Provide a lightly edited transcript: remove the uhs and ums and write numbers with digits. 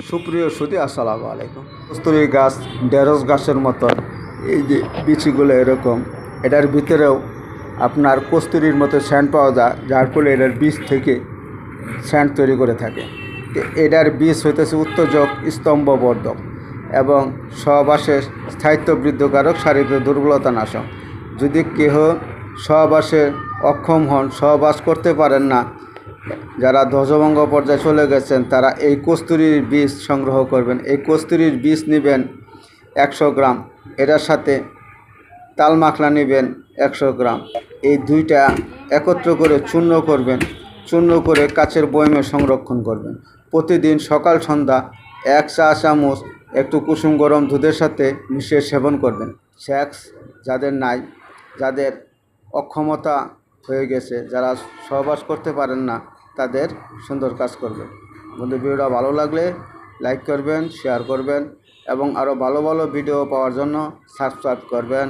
সুপ্রিয় সুধী, আসসালামু আলাইকুম। কস্তুরী গাছ ঢেঁড়স গাছের মতন, এই যে বিচিগুলো এরকম, এটার ভিতরেও আপনার কস্তুরীর মতো স্যান্ড পাওয়া যায়, যার ফলে এটার বীজ থেকে স্যান্ড তৈরি করে থাকে। তো এটার বীজ হইতেছে উত্তেজক, স্তম্ভবর্ধক এবং সহবাসের স্থায়িত্ব বৃদ্ধিকারক, শারীরিক দুর্বলতা নাশক। যদি কেহ সহবাসে অক্ষম হন, সহবাস করতে পারেন না, যারা ধ্বজভঙ্গ পর্যায়ে চলে গেছেন, তারা এই কস্তুরীর বীজ সংগ্রহ করবেন। এই কস্তুরীর বীজ নেবেন 100 গ্রাম, এটার সাথে তাল মাখলা নেবেন 100 গ্রাম। এই দুইটা একত্র করে চূর্ণ করবেন, চূর্ণ করে কাচের বয়মে সংরক্ষণ করবেন। প্রতিদিন সকাল সন্ধ্যা 1 চা চামচ একটু কুসুম গরম দুধের সাথে মিশিয়ে সেবন করবেন। সেক্স যাদের নাই, যাদের অক্ষমতা হয়ে গেছে, যারা সহবাস করতে পারেন না, তাদের সুন্দর কাজ করবে। বন্ধু, ভিডিওটা ভালো লাগলে লাইক করবেন, শেয়ার করবেন এবং আরও ভালো ভালো ভিডিও পাওয়ার জন্য সাবস্ক্রাইব করবেন।